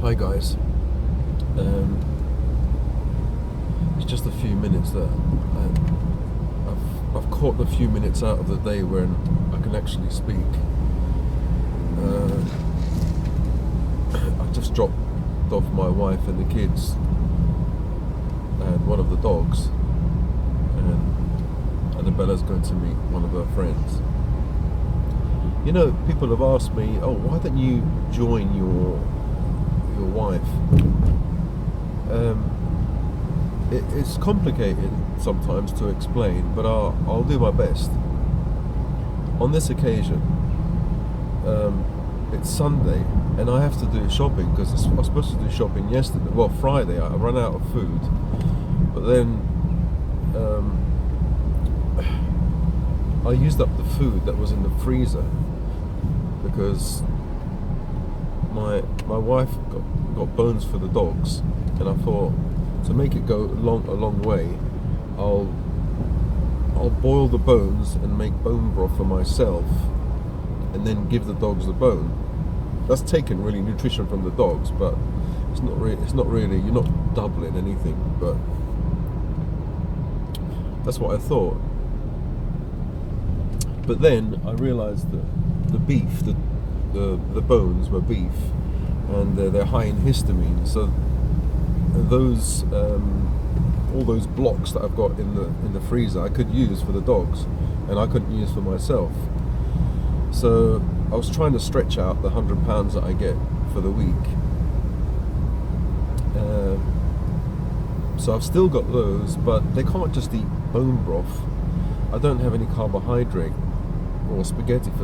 Hi guys. Um, it's just a few minutes that I've caught the few minutes out of the day when I can actually speak. I just dropped off my wife and the kids and one of the dogs, and Annabella's going to meet one of her friends. You know, people have asked me, "Oh, why don't you join your wife?" It's complicated sometimes to explain, but I'll do my best. On this occasion, it's Sunday, and I have to do shopping because I was supposed to do shopping yesterday. Well, Friday, I ran out of food, but then I used up the food that was in the freezer because my wife got bones for the dogs, and I thought to make it go a long way, I'll boil the bones and make bone broth for myself, and then give the dogs the bone. That's taken really nutrition from the dogs, but it's not really. You're not doubling anything, but that's what I thought. But then I realised that the beef, the bones were beef, and they're high in histamine. So those all those blocks that I've got in the freezer, I could use for the dogs, and I couldn't use for myself. So I was trying to stretch out the £100 that I get for the week. So I've still got those, but they can't just eat bone broth. I don't have any carbohydrate or spaghetti for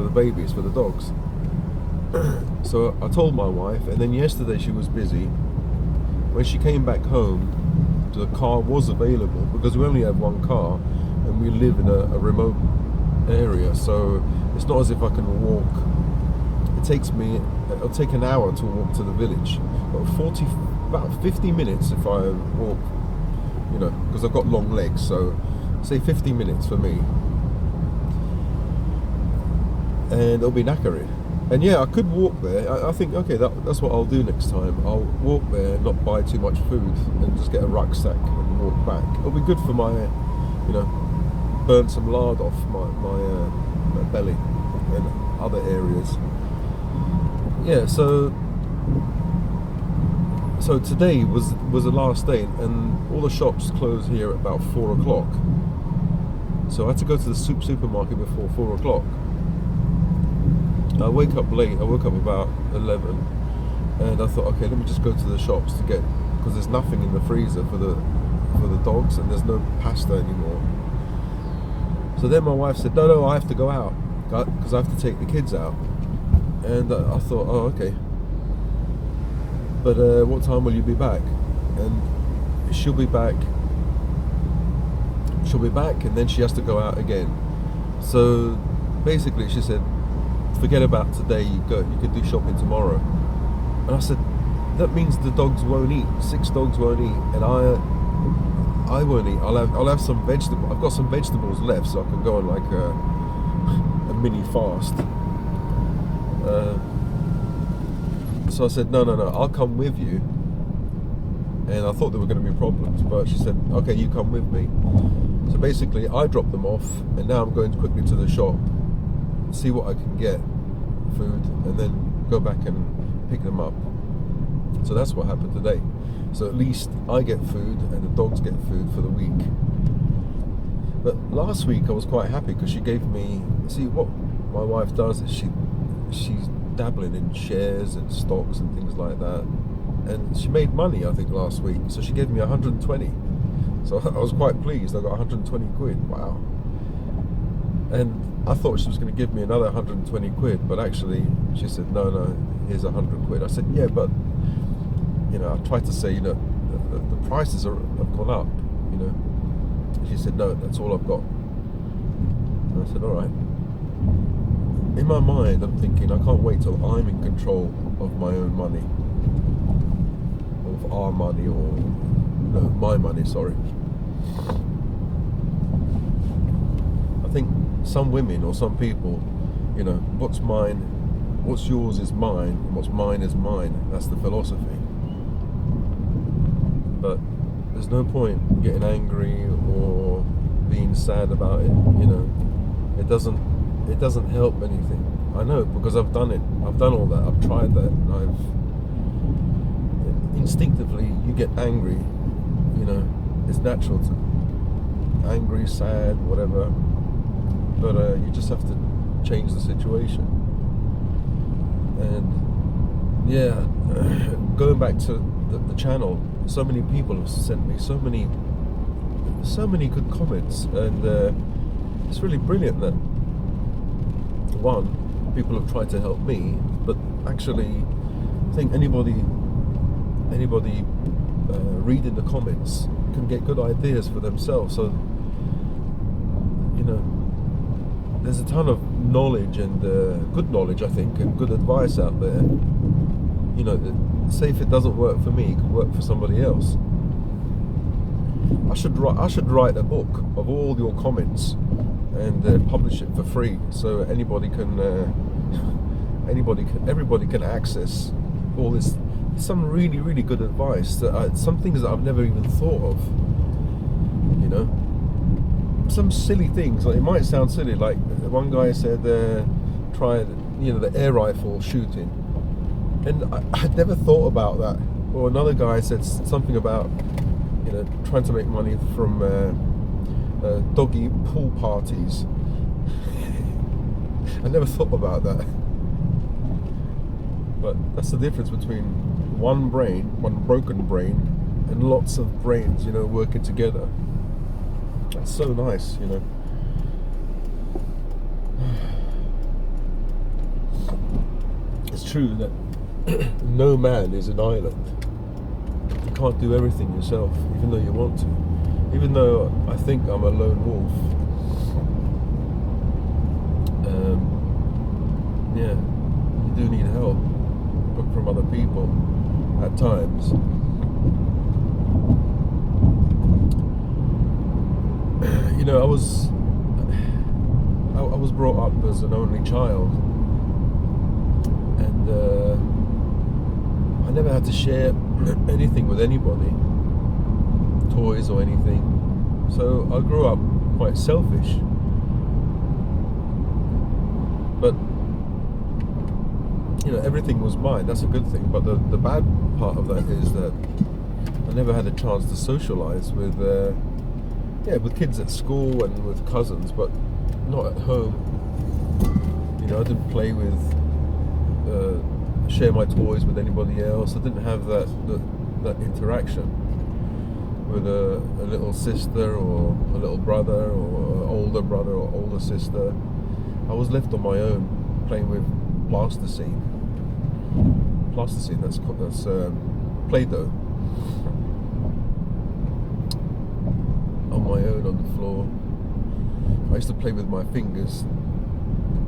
the babies, for the dogs. So I told my wife, and then yesterday she was busy. When she came back home, the car was available because we only have one car and we live in a remote area, so it's not as if I can walk. It'll take an hour to walk to the village, but about 50 minutes if I walk, because I've got long legs, so say 50 minutes for me, and it'll be knackering. And yeah, I could walk there. I think, okay, that's what I'll do next time. I'll walk there, not buy too much food, and just get a rucksack and walk back. It'll be good for my, burn some lard off my belly and other areas. Yeah, so today was the last day, and all the shops close here at about 4 o'clock. So I had to go to the supermarket before 4 o'clock. I wake up late. I woke up about 11, and I thought, okay, let me just go to the shops because there's nothing in the freezer for the dogs, and there's no pasta anymore. So then my wife said, no, I have to go out because I have to take the kids out. And I thought, oh, okay. But what time will you be back? And she'll be back, and then she has to go out again. So basically, she said, forget about today. You can do shopping tomorrow. And I said, that means the dogs won't eat. 6 dogs won't eat, and I won't eat. I'll have some vegetable. I've got some vegetables left, so I can go on like a mini fast. So I said, no, I'll come with you. And I thought there were going to be problems, but she said, okay, you come with me. So basically, I dropped them off, and now I'm going quickly to the shop, see what I can get, food, and then go back and pick them up. So that's what happened today. So at least I get food and the dogs get food for the week. But last week I was quite happy because she gave me, see what my wife does is she's dabbling in shares and stocks and things like that, and she made money I think last week, so she gave me 120. So I was quite pleased. I got 120 quid. Wow. And I thought she was going to give me another 120 quid, but actually she said, no, here's 100 quid. I said, yeah, but, I tried to say, the prices have gone up, She said, no, that's all I've got. And I said, all right. In my mind, I'm thinking, I can't wait till I'm in control of my own money, of our money, or, no, my money, sorry. I think some women or some people, what's mine what's yours is mine, and what's mine is mine. That's the philosophy. But there's no point getting angry or being sad about it. It doesn't help anything. I know, because I've done it. I've done all that. I've tried that. And instinctively you get angry. It's natural to angry, sad, whatever. But you just have to change the situation. And yeah, going back to the channel, so many people have sent me so many good comments, and it's really brilliant that one, people have tried to help me, but actually I think anybody reading the comments can get good ideas for themselves. So there's a ton of knowledge and good knowledge, I think, and good advice out there. Say if it doesn't work for me, it can work for somebody else. I should write a book of all your comments and publish it for free, so everybody can access all this. Some really, really good advice, some things that I've never even thought of. Some silly things. Like, it might sound silly. Like one guy said, try the air rifle shooting, and I'd never thought about that. Or another guy said something about trying to make money from doggy pool parties. I never thought about that. But that's the difference between one broken brain, and lots of brains, working together. That's so nice, It's true that no man is an island. You can't do everything yourself, even though you want to. Even though I think I'm a lone wolf. Yeah, you do need help from other people at times. I was brought up as an only child, and I never had to share anything with anybody, toys or anything. So I grew up quite selfish. But everything was mine. That's a good thing. But the bad part of that is that I never had a chance to socialise with kids at school and with cousins, but not at home. I didn't play with, share my toys with anybody else. I didn't have that interaction with a little sister or a little brother or an older brother or older sister. I was left on my own playing with plasticine. That's Play-Doh. On my own on the floor. I used to play with my fingers.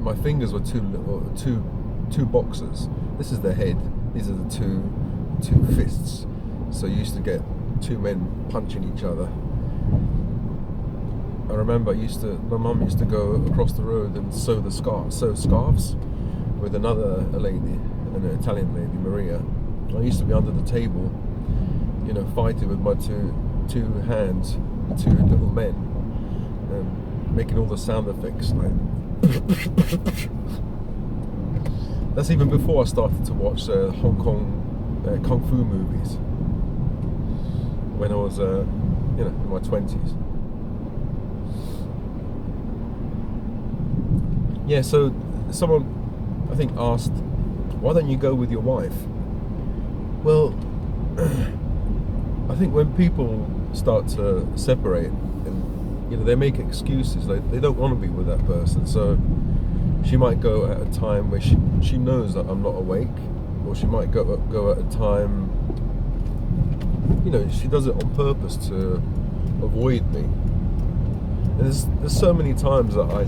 My fingers were two boxes. This is the head. These are the two fists. So you used to get two men punching each other. I remember my mum used to go across the road and sew scarves with another lady, an Italian lady, Maria. I used to be under the table, fighting with my two hands, two little men, making all the sound effects like. That's even before I started to watch Hong Kong kung fu movies when I was in my 20s. Yeah, so someone I think asked, why don't you go with your wife? Well, I think when people start to separate and they make excuses, they don't want to be with that person, so she might go at a time where she knows that I'm not awake, or she might go at a time, she does it on purpose to avoid me. And there's so many times that I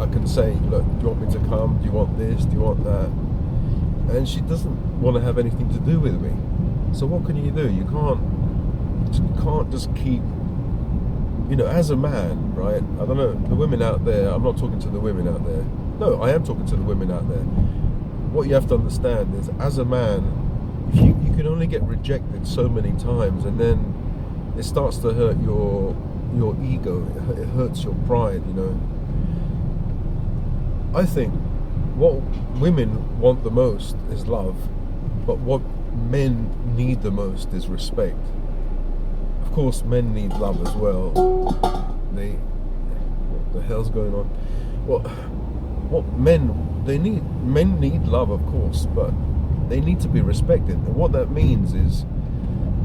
can say, look, do you want me to come? Do you want this? Do you want that? And she doesn't want to have anything to do with me. So what can you do? You can't just keep, as a man, right? I don't know, the women out there, I'm not talking to the women out there. No, I am talking to the women out there. what you have to understand is, as a man, if you can only get rejected so many times, and then it starts to hurt your ego. It hurts your pride. I think what women want the most is love, but what men need the most is respect. Of course, men need love as well. What the hell's going on? Men need love, of course, but they need to be respected. And what that means is,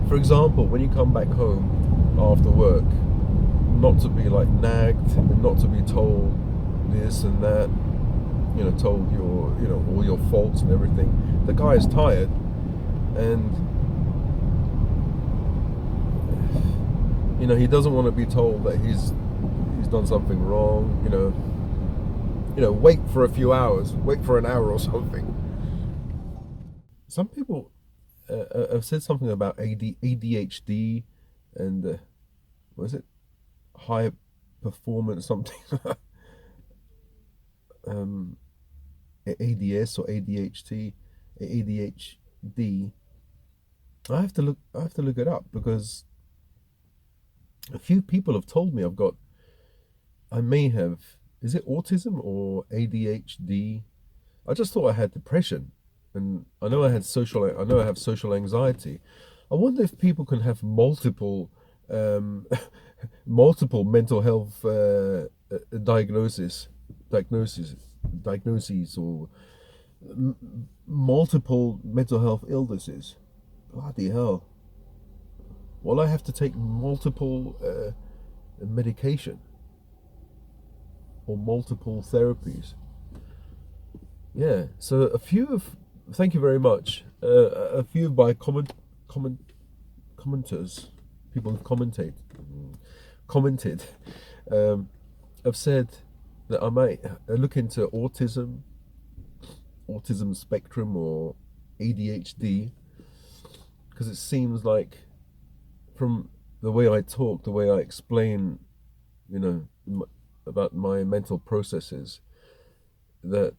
for example, when you come back home after work, not to be like nagged, and not to be told this and that, told all your faults and everything. The guy is tired, and he doesn't want to be told that he's done something wrong. Wait for a few hours, wait for an hour or something. Some people have said something about ADHD and what is it? High performance something. ADS or ADHD, ADHD. I have to look it up, because a few people have told me I may have, is it autism or ADHD? I just thought I had depression, and I know I have social anxiety. I wonder if people can have multiple multiple mental health diagnoses, or multiple mental health illnesses. Bloody hell. Will I have to take multiple medication or multiple therapies? Yeah. So thank you very much. A few of my commenters, people who've commented, have said that I might look into autism spectrum, or ADHD, because it seems like, from the way I talk, the way I explain, about my mental processes, that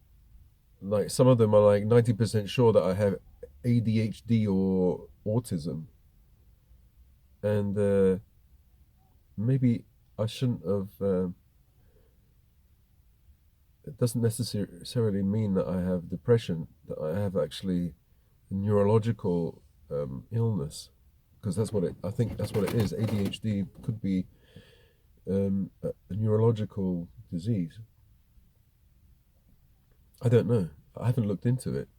like some of them are like 90% sure that I have ADHD or autism, and maybe I shouldn't have. It doesn't necessarily mean that I have depression, that I have actually a neurological illness, because I think that's what it is. ADHD could be a neurological disease. I don't know. I haven't looked into it.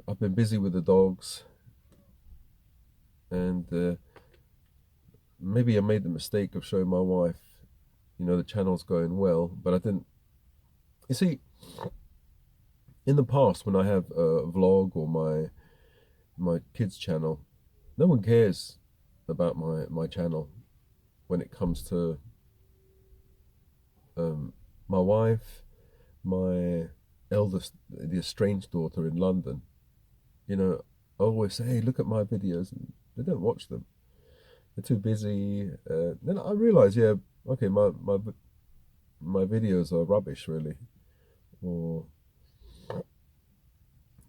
I've been busy with the dogs, and maybe I made the mistake of showing my wife, the channel's going well, but I didn't. You see, in the past, when I have a vlog or my kids' channel, no one cares about my channel when it comes to my wife, my eldest, the estranged daughter in London. I always say, hey, look at my videos, and they don't watch them. They're too busy. Then I realize, yeah, okay, my videos are rubbish, really, or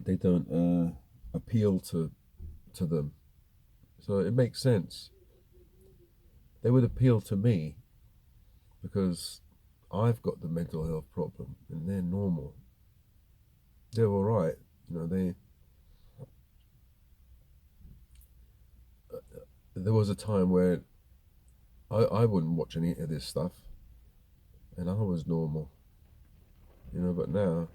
they don't appeal to them. So it makes sense. They would appeal to me because I've got the mental health problem, and they're normal. They're all right. There was a time where I wouldn't watch any of this stuff, and I was normal. But now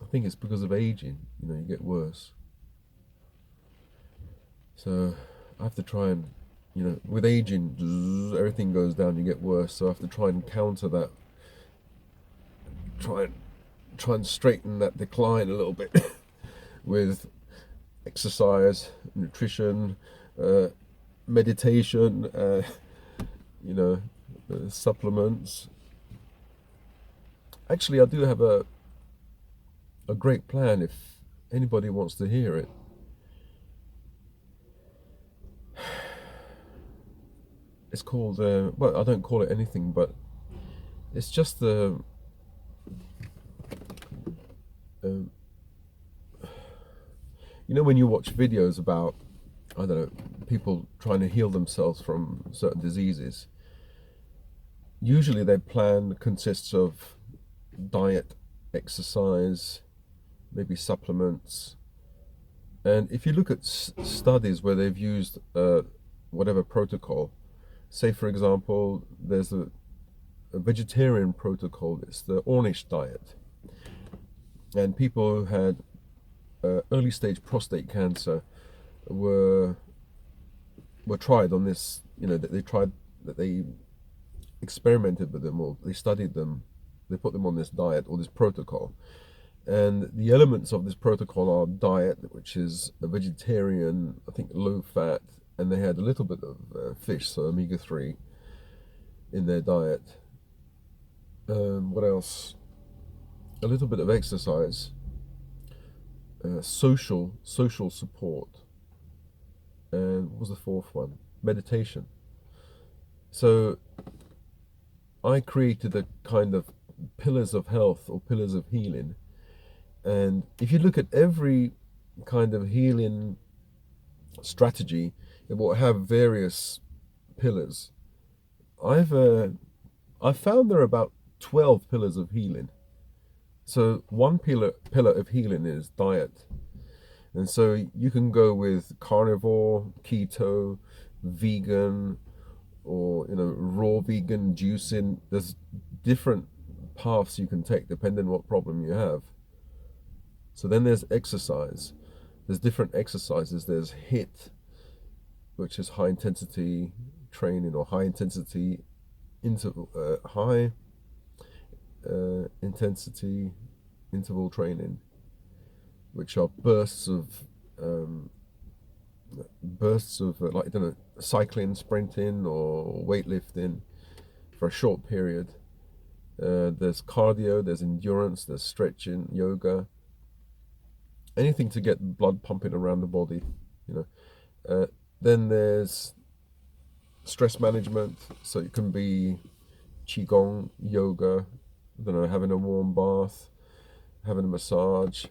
I think it's because of aging. You get worse. So I have to try and, with aging, everything goes down, you get worse. So I have to try and counter that. Try and straighten that decline a little bit with exercise, nutrition, meditation, supplements. Actually, I do have a great plan if anybody wants to hear it. It's called, well, I don't call it anything, but it's just Um, you know, when you watch videos about, I don't know, people trying to heal themselves from certain diseases, usually their plan consists of diet, exercise, maybe supplements. And if you look at studies where they've used whatever protocol, say for example, there's a vegetarian protocol, it's the Ornish diet. And people who had early stage prostate cancer were tried on this, you know, that they experimented with them, or they studied them, they put them on this diet or this protocol. And the elements of this protocol are diet, which is a vegetarian, I think low fat, and they had a little bit of fish, so omega-3 in their diet. What else? A little bit of exercise, social support, and what was the fourth one? Meditation. So I created a kind of pillars of health or pillars of healing. And if you look at every kind of healing strategy, it will have various pillars. I've found there are about 12 pillars of healing. So one pillar of healing is diet. And so you can go with carnivore, keto, vegan, or raw vegan, juicing. There's different paths you can take depending on what problem you have. So then there's exercise. There's different exercises. There's HIIT, which is high intensity training, or high intensity interval training, which are bursts of like, I don't know, cycling, sprinting, or weightlifting for a short period. There's cardio, there's endurance, there's stretching, yoga, anything to get blood pumping around the body, then there's stress management, so it can be qigong, yoga, I don't know, having a warm bath, having a massage,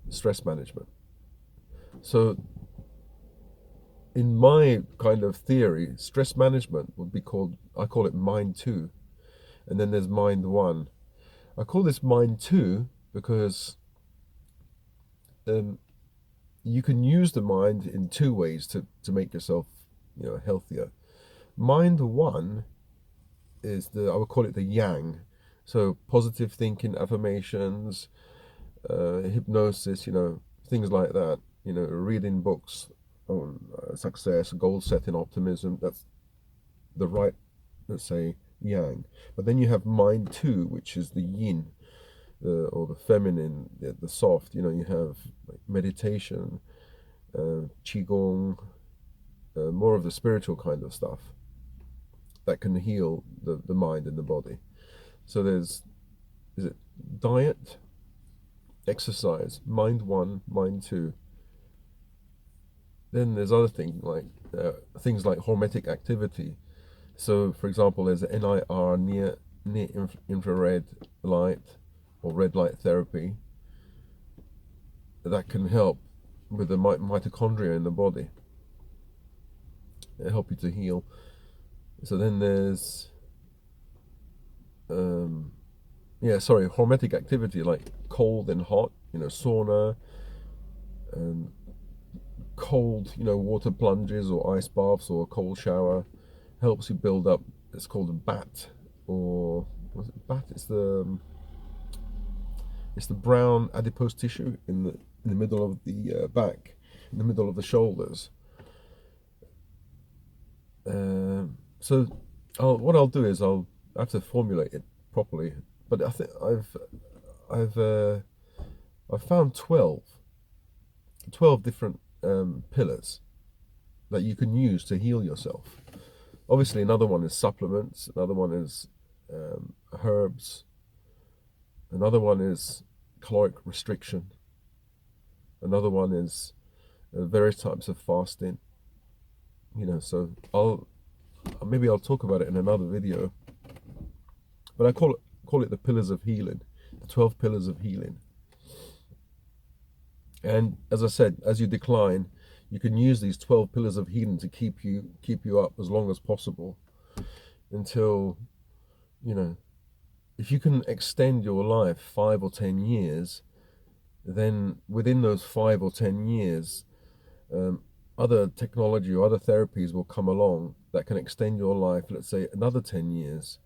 stress management. So in my kind of theory, stress management would be called, I call it mind 2, and then there's mind 1. I call this mind 2 because you can use the mind in 2 ways to make yourself healthier. Mind 1 is I would call it the yang. So positive thinking, affirmations, hypnosis, things like that, reading books on success, goal setting, optimism. That's the right, let's say, yang. But then you have mind 2, which is the yin, or the feminine, the soft. You have like meditation, qigong, more of the spiritual kind of stuff that can heal the mind and the body. So is it diet, exercise, mind 1, mind 2. Then there's other things like hormetic activity. So for example, there's NIR, near infrared light, or red light therapy, that can help with the mitochondria in the body. It'll help you to heal. So then there's hormetic activity, like cold and hot, sauna, and cold, water plunges or ice baths or a cold shower helps you build up. It's called a BAT, or what's it? BAT. It's the brown adipose tissue in the middle of the back, in the middle of the shoulders. So what I'll do is I have to formulate it properly, but I think I've found 12 different pillars that you can use to heal yourself. Obviously, another one is supplements. Another one is herbs. Another one is caloric restriction. Another one is various types of fasting. So I'll talk about it in another video. But I call it the pillars of healing, the 12 pillars of healing. And as I said, as you decline, you can use these 12 pillars of healing to keep you up as long as possible until, you know, if you can extend your life 5 or 10 years, then within those 5 or 10 years, um, other technology or other therapies will come along that can extend your life, let's say another 10 years.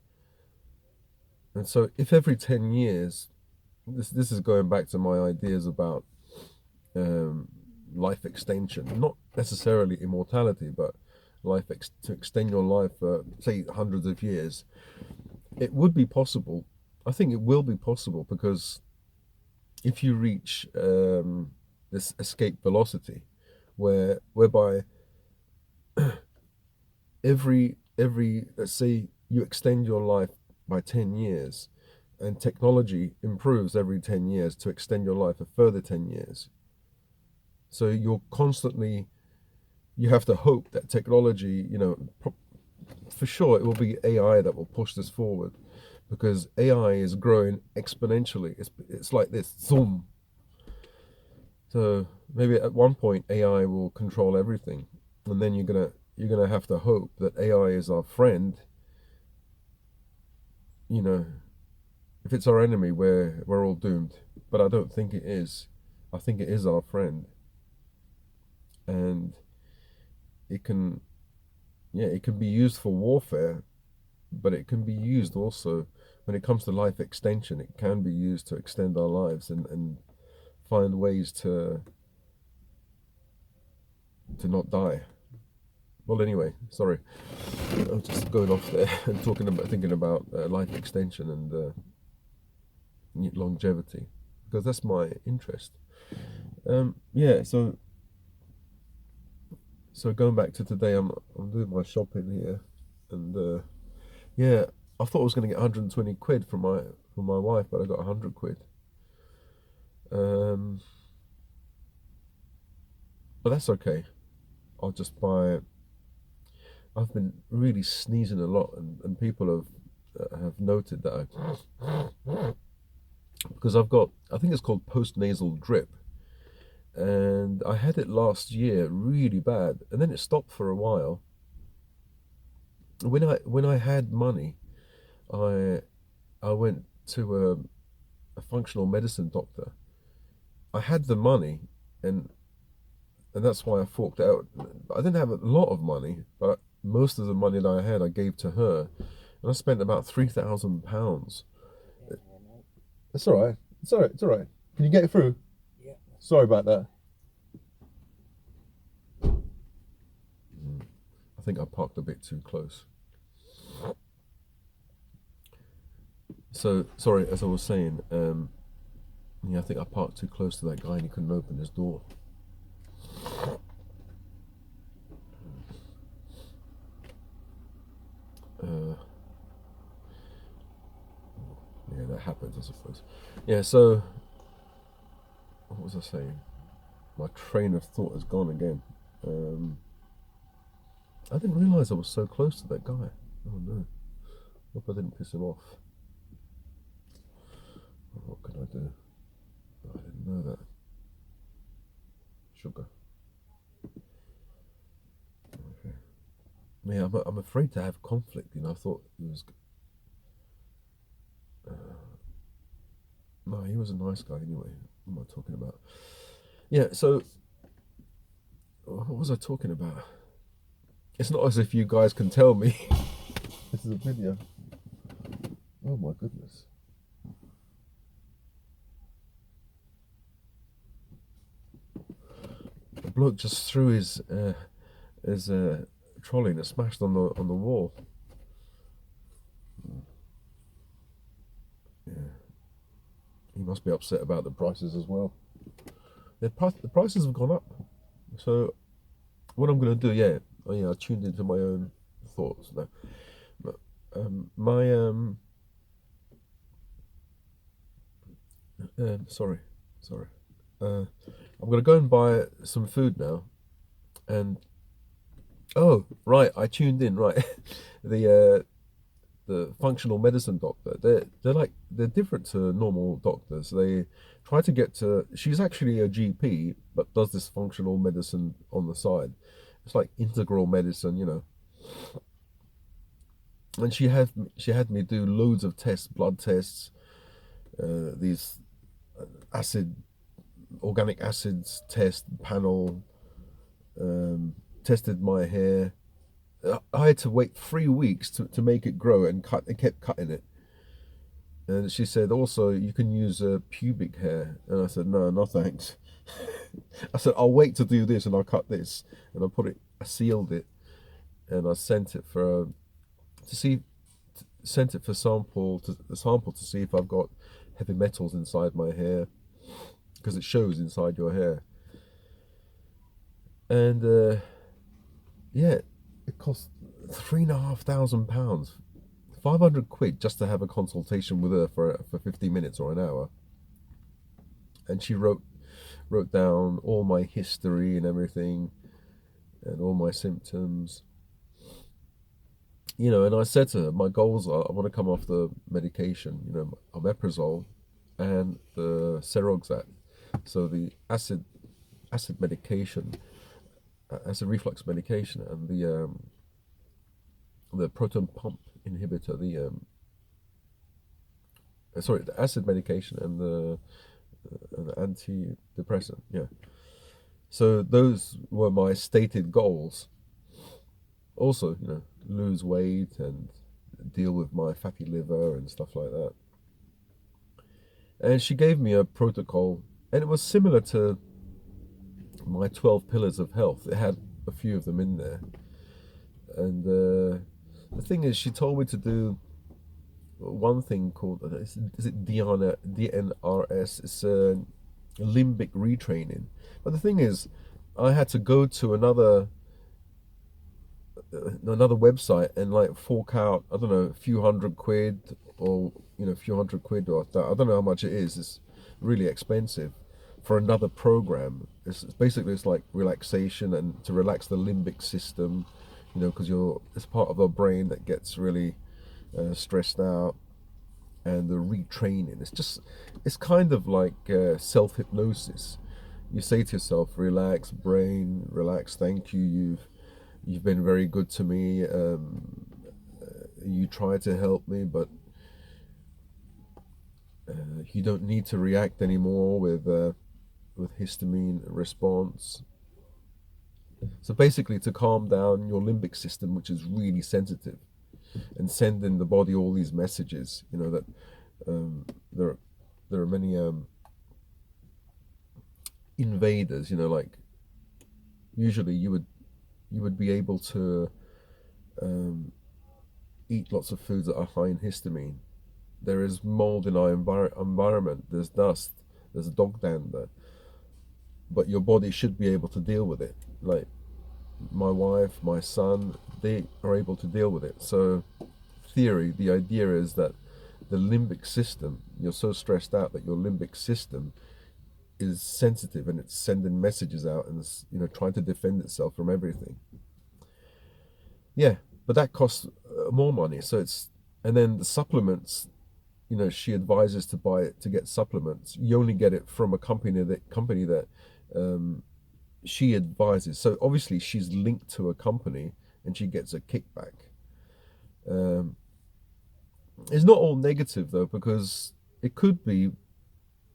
And so if every 10 years, this is going back to my ideas about um, life extension, not necessarily immortality, but to extend your life for, say, hundreds of years, it would be possible. I think it will be possible because if you reach this escape velocity, whereby every let's say you extend your life by 10 years, and technology improves every 10 years to extend your life a further 10 years. So you have to hope that technology, for sure it will be AI that will push this forward, because AI is growing exponentially. It's like this, zoom. So maybe at one point AI will control everything, and then you're gonna have to hope that AI is our friend. You know, if it's our enemy, we're all doomed. But I don't think it is. I think it is our friend, and it can, yeah, it can be used for warfare, but it can be used also when it comes to life extension. It can be used to extend our lives and find ways to not die. Well, anyway, sorry, I was just going off there and thinking about life extension and longevity, because that's my interest. Yeah, so going back to today, I'm doing my shopping here, and yeah, I thought I was going to get 120 quid from my wife, but I got 100 quid. Um, but that's okay. I'll just buy. I've been really sneezing a lot, and people have noted that because I think it's called post nasal drip, and I had it last year really bad, and then it stopped for a while. When I had money, I I went to a functional medicine doctor. I had the money, and and that's why I forked out. I didn't have a lot of money, but most of the money that I had, I gave to her, and I spent about £3,000. It's all right. It's all right. It's all right. Can you get it through? Sorry about that. I think I parked a bit too close. So sorry, as I was saying, yeah, I think I parked too close to that guy and he couldn't open his door. Uh, yeah, that happens, I suppose. Yeah. So what was I saying? My train of thought has gone again. Um, I didn't realise I was so close to that guy. Oh no! Hope I didn't piss him off. What can I do? I didn't know that. Sugar. Okay. Yeah, I'm afraid to have conflict. I thought he was. Uh, no, he was a nice guy anyway. What am I talking about? Yeah. So what was I talking about? It's not as if you guys can tell me. This is a video. Oh my goodness. The bloke just threw his trolley and it smashed on the wall. Yeah. He must be upset about the prices as well. The prices have gone up. So what I'm going to do, yeah, oh yeah, I tuned into my own thoughts. No, my sorry. I'm going to go and buy some food now. And oh, right, I tuned in. Right, the the functional medicine doctor, they're different to normal doctors. They try to get to. She's actually a GP, but does this functional medicine on the side. It's like integral medicine, you know. And she had me do loads of tests, blood tests, these acid, organic acids test panel, tested my hair. I had to wait 3 weeks to make it grow and kept cutting it. And she said, also, you can use pubic hair. And I said, no, no thanks. I said, I'll wait to do this and I'll cut this. And I sealed it and I sent it for sample to see if I've got heavy metals inside my hair, because it shows inside your hair. And yeah, it cost £3,500, £500 just to have a consultation with her for 50 minutes or an hour. And she wrote down all my history and everything, and all my symptoms. You know, and I said to her, my goals are, I want to come off the medication, you know, omeprazole and the Seroxat, so the acid medication, acid reflux medication, and the proton pump inhibitor, the acid medication and the antidepressant. Yeah. So those were my stated goals. Also, you know, lose weight and deal with my fatty liver and stuff like that. And she gave me a protocol, and it was similar to my 12 pillars of health. It had a few of them in there. And the thing is, she told me to do one thing called, is it DNRS? It's limbic retraining. But the thing is, I had to go to another website and like fork out, I don't know, a few £100 or, you know, a few £100 or that. I don't know how much it is. It's really expensive for another program. It's like relaxation and to relax the limbic system, you know, because it's part of our brain that gets really stressed out. And the retraining, it's kind of like self-hypnosis. You say to yourself, relax brain, relax, thank you, you've been very good to me, you try to help me, but you don't need to react anymore with histamine response. So basically, to calm down your limbic system, which is really sensitive, and send in the body all these messages, you know, that there are many invaders, you know, like usually you would be able to eat lots of foods that are high in histamine. There is mold in our environment, there's dust, there's dog dander, but your body should be able to deal with it. Like my wife, my son, they are able to deal with it. So the idea is that the limbic system, you're so stressed out that your limbic system is sensitive and it's sending messages out and it's, you know, trying to defend itself from everything. Yeah, but that costs more money. And then the supplements, you know, she advises to get supplements. You only get it from a company that she advises. So obviously she's linked to a company and she gets a kickback. It's not all negative though, because it could be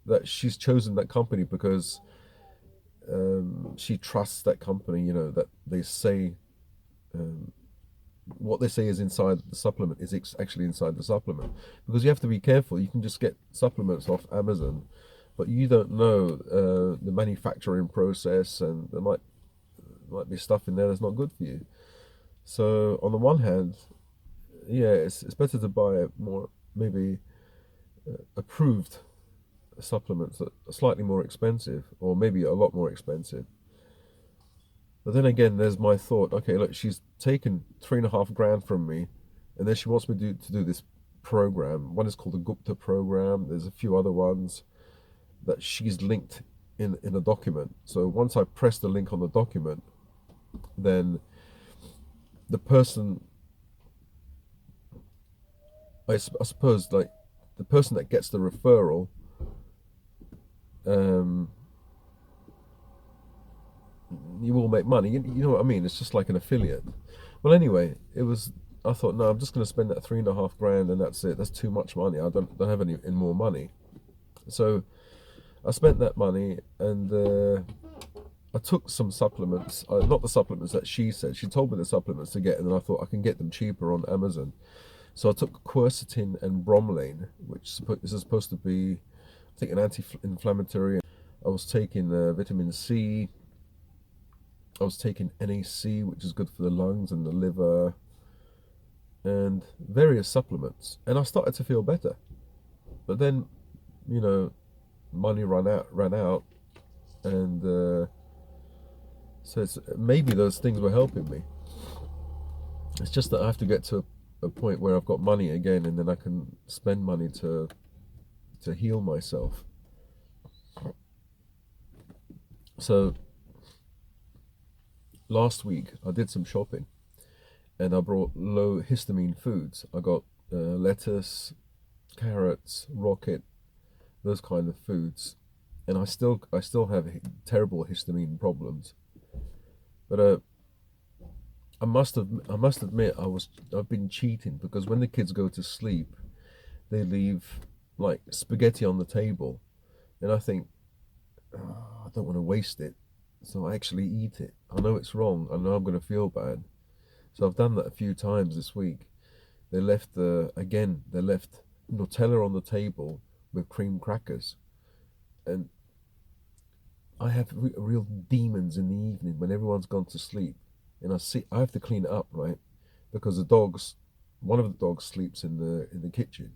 that she's chosen that company because she trusts that company, you know, that they say what they say is inside the supplement is actually inside the supplement. Because you have to be careful. You can just get supplements off Amazon, but you don't know the manufacturing process, and there might be stuff in there that's not good for you. So on the one hand, yeah, it's better to buy more maybe approved supplements that are slightly more expensive, or maybe a lot more expensive. But then again, there's my thought. Okay, look, she's taken £3,500 from me, and then she wants me to do this program. One is called the Gupta program. There's a few other ones that she's linked in a document. So once I press the link on the document, then the person I suppose like the person that gets the referral, um, you will make money. You know what I mean? It's just like an affiliate. Well, anyway, it was. I thought, no, I'm just going to spend that 3.5 grand, and that's it. That's too much money. I don't have any more money. So I spent that money, and I took some supplements. Not the supplements that she said. She told me the supplements to get, and then I thought I can get them cheaper on Amazon. So I took quercetin and bromelain, which this is supposed to be, I think, an anti-inflammatory. I was taking vitamin C. I was taking NAC, which is good for the lungs and the liver, and various supplements. And I started to feel better. But then, you know, money ran out, and so maybe those things were helping me. It's just that I have to get to a point where I've got money again, and then I can spend money to heal myself. So last week I did some shopping, and I brought low histamine foods. I got lettuce, carrots, rocket, those kind of foods, and I still have terrible histamine problems. But I must admit I've been cheating, because when the kids go to sleep, they leave like spaghetti on the table, and I think, oh, I don't want to waste it, so I actually eat it. I know it's wrong. I know I'm going to feel bad. So I've done that a few times this week. They left Nutella on the table with cream crackers, and I have real demons in the evening when everyone's gone to sleep, and I have to clean it up, right? Because one of the dogs sleeps in the kitchen,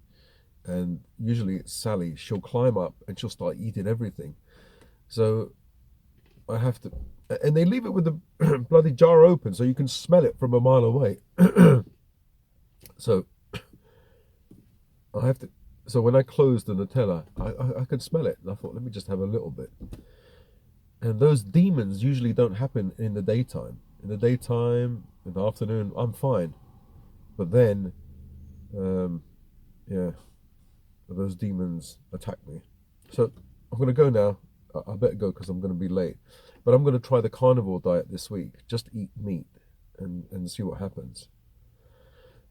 and usually it's Sally. She'll climb up and she'll start eating everything. So I have to, and they leave it with the bloody jar open, so you can smell it from a mile away. So I have to. So when I closed the Nutella, I could smell it, and I thought, let me just have a little bit. And those demons usually don't happen in the daytime. In the daytime, in the afternoon, I'm fine. But then, yeah, those demons attack me. So I'm going to go now. I better go because I'm going to be late. But I'm going to try the carnivore diet this week. Just eat meat and see what happens.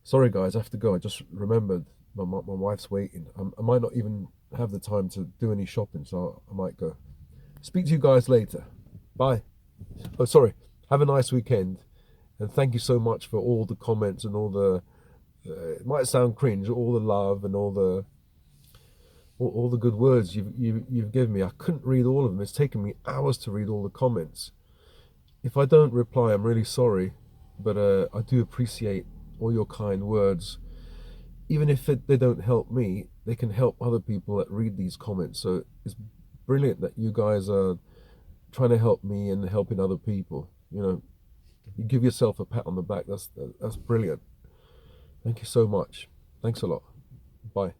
Sorry, guys, I have to go. I just remembered my wife's waiting. I might not even have the time to do any shopping, so I might go. Speak to you guys later. Bye. Oh, sorry. Have a nice weekend. And thank you so much for all the comments and all the, it might sound cringe, all the love and all the good words you've given me. I couldn't read all of them. It's taken me hours to read all the comments. If I don't reply, I'm really sorry, but I do appreciate all your kind words. Even if they don't help me, they can help other people that read these comments. So it's brilliant that you guys are trying to help me and helping other people. You know, you give yourself a pat on the back. That's brilliant. Thank you so much. Thanks a lot. Bye.